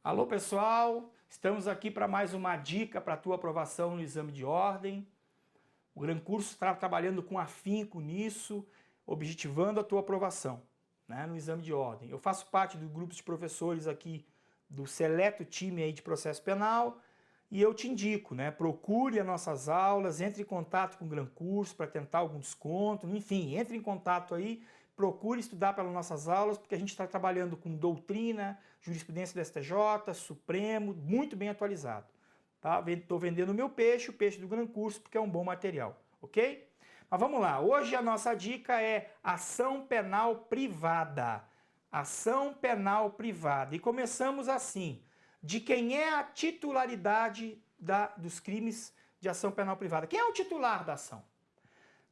Alô pessoal, estamos aqui para mais uma dica para a tua aprovação no exame de ordem. O Gran Curso está trabalhando com afinco nisso, objetivando a tua aprovação, né, no exame de ordem. Eu faço parte do grupo de professores aqui do seleto time aí de processo penal e eu te indico, né, procure as nossas aulas, entre em contato com o Gran Curso para tentar algum desconto, enfim, entre em contato aí, procure estudar pelas nossas aulas, porque a gente está trabalhando com doutrina, jurisprudência do STJ, Supremo, muito bem atualizado. Tá? Estou vendendo o meu peixe, o peixe do Gran Curso, porque é um bom material, ok? Mas vamos lá, hoje a nossa dica é ação penal privada. Ação penal privada. E começamos assim, de quem é a titularidade dos crimes de ação penal privada? Quem é o titular da ação?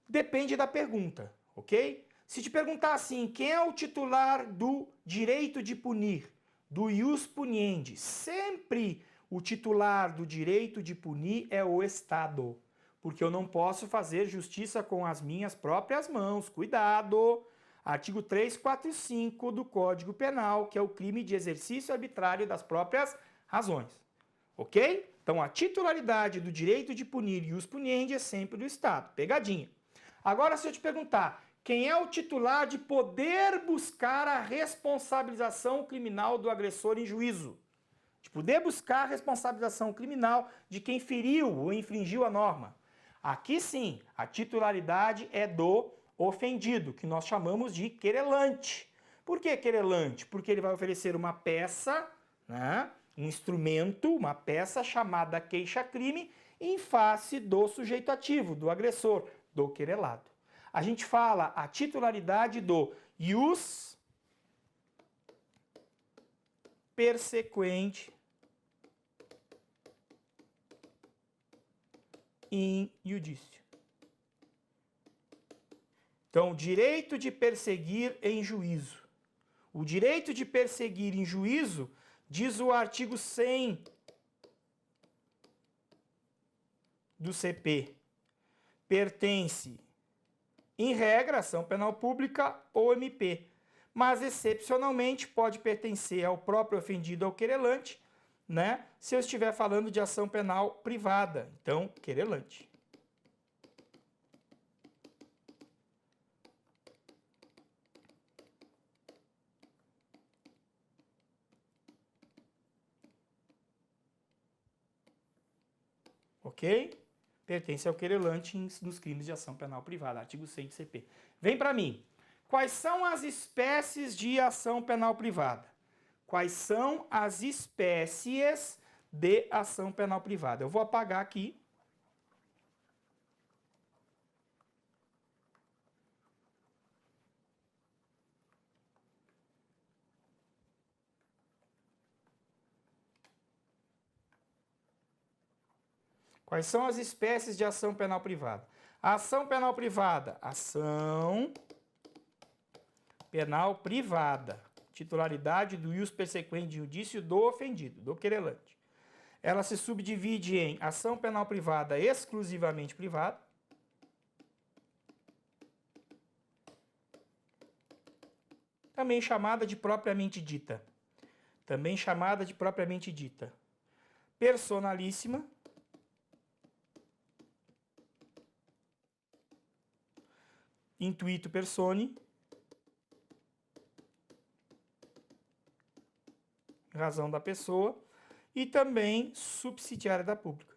Depende da pergunta, ok? Se te perguntar assim, quem é o titular do direito de punir, do ius puniendi, sempre o titular do direito de punir é o Estado, porque eu não posso fazer justiça com as minhas próprias mãos. Cuidado! Artigo 345 do Código Penal, que é o crime de exercício arbitrário das próprias razões, ok? Então a titularidade do direito de punir ius puniendi é sempre do Estado. Pegadinha. Agora se eu te perguntar, quem é o titular de poder buscar a responsabilização criminal do agressor em juízo? De poder buscar a responsabilização criminal de quem feriu ou infringiu a norma. Aqui sim, a titularidade é do ofendido, que nós chamamos de querelante. Por que querelante? Porque ele vai oferecer uma peça, né, um instrumento, uma peça chamada queixa-crime em face do sujeito ativo, do agressor, do querelado. A gente fala a titularidade do ius persequente in iudicio. Então, direito de perseguir em juízo. O direito de perseguir em juízo, diz o artigo 100 do CP, pertence, em regra, ação penal pública ou MP, mas excepcionalmente pode pertencer ao próprio ofendido, ao querelante, né? Se eu estiver falando de ação penal privada, então, querelante. Ok? Pertence ao querelante nos crimes de ação penal privada, artigo 100 do CP. Vem para mim. Quais são as espécies de ação penal privada? Quais são as espécies de ação penal privada? Eu vou apagar aqui. Quais são as espécies de ação penal privada? A ação penal privada, ação penal privada, titularidade do ius persequendi iudicio do ofendido, do querelante. Ela se subdivide em ação penal privada exclusivamente privada, também chamada de propriamente dita, personalíssima, intuito persone, razão da pessoa, e também subsidiária da pública.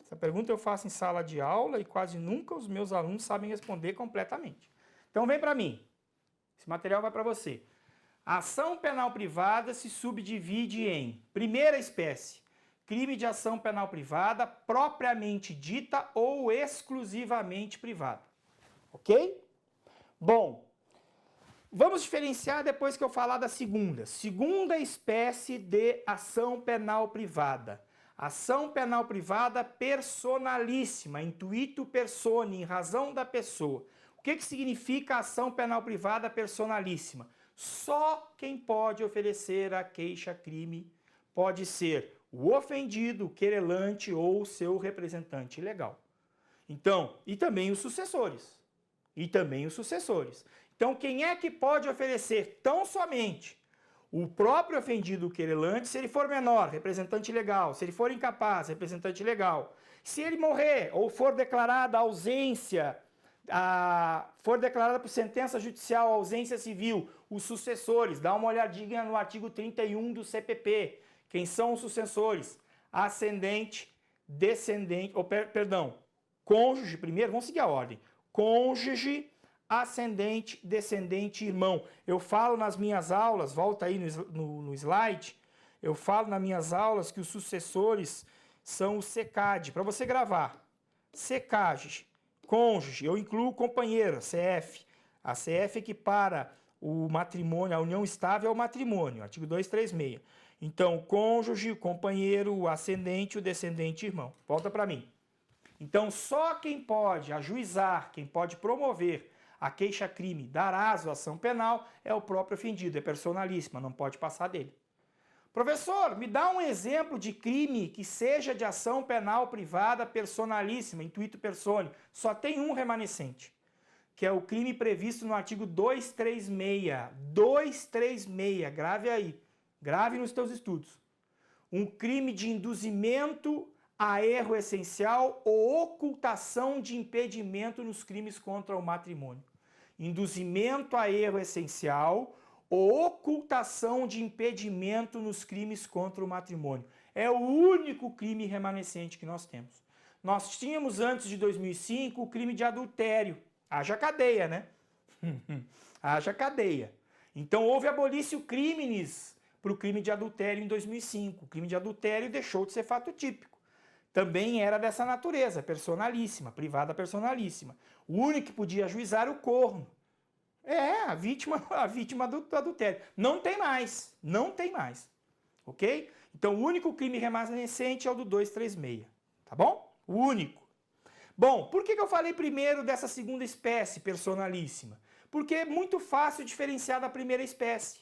Essa pergunta eu faço em sala de aula e quase nunca os meus alunos sabem responder completamente. Então vem para mim, esse material vai para você. A ação penal privada se subdivide em, primeira espécie, crime de ação penal privada propriamente dita ou exclusivamente privada. Ok? Bom, vamos diferenciar depois que eu falar da segunda. Segunda espécie de ação penal privada. Ação penal privada personalíssima, intuito persone, em razão da pessoa. O que significa ação penal privada personalíssima? Só quem pode oferecer a queixa-crime pode ser o ofendido, o querelante ou o seu representante legal. Então, e também os sucessores. Então, quem é que pode oferecer tão somente o próprio ofendido, o querelante, se ele for menor, representante legal, se ele for incapaz, representante legal. Se ele morrer ou for declarada ausência, for declarada por sentença judicial ausência civil, os sucessores, dá uma olhadinha no artigo 31 do CPP. Quem são os sucessores? Ascendente, descendente, cônjuge primeiro, vamos seguir a ordem. Cônjuge, ascendente, descendente, irmão. Eu falo nas minhas aulas, volta aí no slide, eu falo nas minhas aulas que os sucessores são o SECAD, para você gravar. SECAD, cônjuge, eu incluo companheiro, CF. A CF equipara o matrimônio, a união estável ao matrimônio, artigo 236. Então, cônjuge, o companheiro, o ascendente, o descendente, irmão. Volta para mim. Então, só quem pode ajuizar, quem pode promover a queixa-crime, dar aso à ação penal, é o próprio ofendido, é personalíssima, não pode passar dele. Professor, me dá um exemplo de crime que seja de ação penal privada personalíssima, intuito personae. Só tem um remanescente, que é o crime previsto no artigo 236. 236, grave aí, grave nos teus estudos. Um crime de induzimento a erro essencial ou ocultação de impedimento nos crimes contra o matrimônio. Induzimento a erro essencial ou ocultação de impedimento nos crimes contra o matrimônio. É o único crime remanescente que nós temos. Nós tínhamos antes de 2005 o crime de adultério. Haja cadeia, né? Haja cadeia. Então houve abolício crimes para o crime de adultério em 2005. O crime de adultério deixou de ser fato típico. Também era dessa natureza, personalíssima, privada personalíssima. O único que podia ajuizar o corno. A vítima do adultério. Não tem mais, ok? Então o único crime remanescente é o do 236, tá bom? O único. Bom, por que eu falei primeiro dessa segunda espécie, personalíssima? Porque é muito fácil diferenciar da primeira espécie.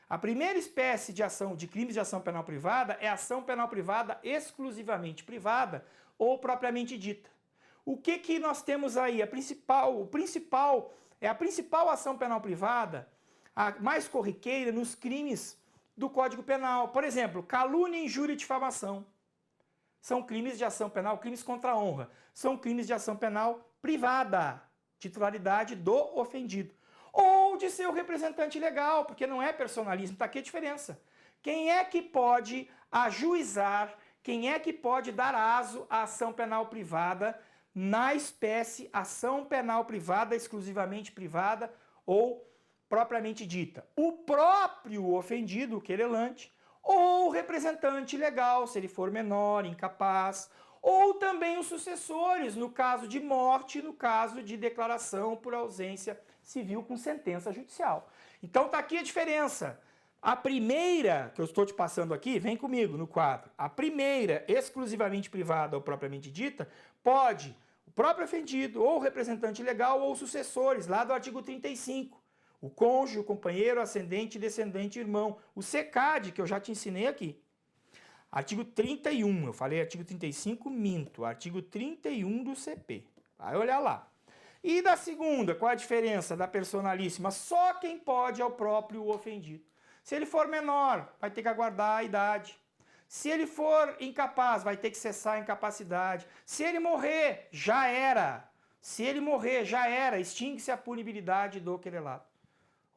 A primeira espécie de ação, de crimes de ação penal privada, é ação penal privada exclusivamente privada ou propriamente dita. O que nós temos aí? A principal ação penal privada, a mais corriqueira nos crimes do Código Penal. Por exemplo, calúnia, injúria e difamação. São crimes de ação penal, crimes contra a honra. São crimes de ação penal privada, titularidade do ofendido. Ou de seu representante legal, porque não é personalismo, está aqui a diferença. Quem é que pode ajuizar, quem é que pode dar aso à ação penal privada na espécie ação penal privada, exclusivamente privada ou propriamente dita? O próprio ofendido, o querelante, ou o representante legal, se ele for menor, incapaz, ou também os sucessores, no caso de morte, no caso de declaração por ausência civil com sentença judicial. Então está aqui a diferença. A primeira, que eu estou te passando aqui, vem comigo no quadro. A primeira, exclusivamente privada ou propriamente dita, pode o próprio ofendido, ou o representante legal, ou os sucessores, lá do artigo 35. O cônjuge, o companheiro, ascendente, descendente, irmão. O SECAD, que eu já te ensinei aqui. Artigo 31, eu falei artigo 35, minto. Artigo 31 do CP. Vai olhar lá. E da segunda, qual a diferença da personalíssima? Só quem pode é o próprio ofendido. Se ele for menor, vai ter que aguardar a idade. Se ele for incapaz, vai ter que cessar a incapacidade. Se ele morrer, já era. Extingue-se a punibilidade do querelado.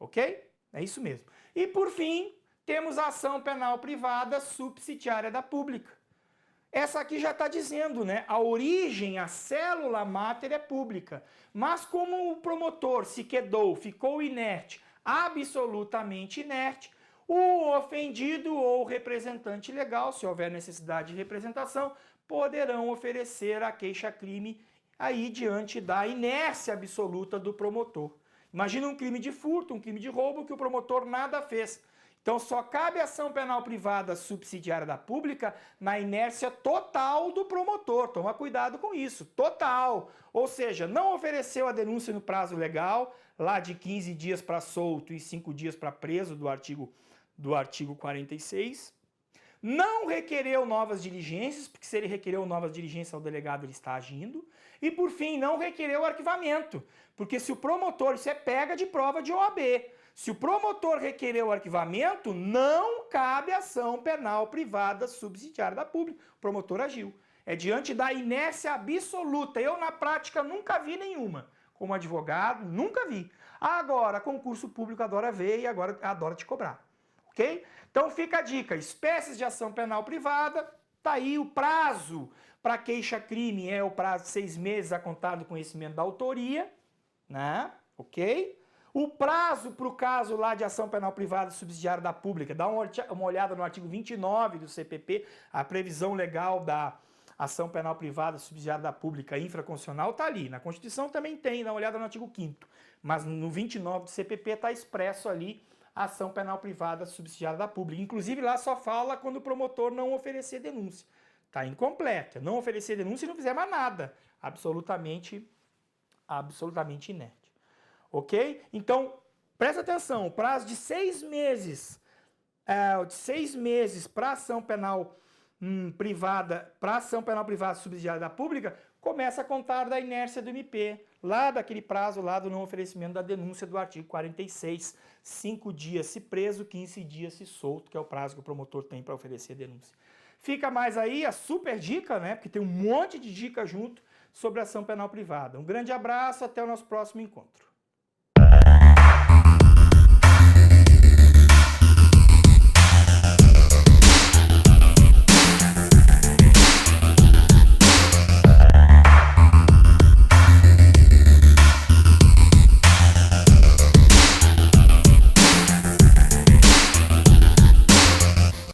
Ok? É isso mesmo. E por fim, temos a ação penal privada subsidiária da pública. Essa aqui já está dizendo, né? A origem, a célula máter é pública. Mas como o promotor se quedou, ficou inerte, absolutamente inerte, o ofendido ou representante legal, se houver necessidade de representação, poderão oferecer a queixa-crime aí diante da inércia absoluta do promotor. Imagina um crime de furto, um crime de roubo que o promotor nada fez. Então, só cabe ação penal privada subsidiária da pública na inércia total do promotor. Toma cuidado com isso, total. Ou seja, não ofereceu a denúncia no prazo legal, lá de 15 dias para solto e 5 dias para preso do artigo 46. Não requereu novas diligências, porque se ele requereu novas diligências ao delegado, ele está agindo. E, por fim, não requereu arquivamento, porque se o promotor, isso é pega de prova de OAB, se o promotor requerer o arquivamento, não cabe ação penal privada subsidiária da pública. O promotor agiu. É diante da inércia absoluta. Eu, na prática, nunca vi nenhuma. Como advogado, nunca vi. Agora, concurso público adora ver e agora adora te cobrar. Ok? Então fica a dica. Espécies de ação penal privada. Tá aí o prazo para queixa-crime é o prazo de 6 meses a contar do conhecimento da autoria. Né? Ok? O prazo para o caso lá de ação penal privada subsidiária da pública, dá uma olhada no artigo 29 do CPP, a previsão legal da ação penal privada subsidiária da pública infraconstitucional está ali. Na Constituição também tem, dá uma olhada no artigo 5º, mas no 29 do CPP está expresso ali a ação penal privada subsidiária da pública. Inclusive lá só fala quando o promotor não oferecer denúncia. Está incompleta, não oferecer denúncia e não fizer mais nada. Absolutamente inerte. Ok? Então, presta atenção, o prazo de 6 meses, para ação penal privada, subsidiária da pública, começa a contar da inércia do MP, lá daquele prazo lá do não oferecimento da denúncia do artigo 46, 5 dias se preso, 15 dias se solto, que é o prazo que o promotor tem para oferecer denúncia. Fica mais aí a super dica, né? Porque tem um monte de dica junto sobre ação penal privada. Um grande abraço, até o nosso próximo encontro.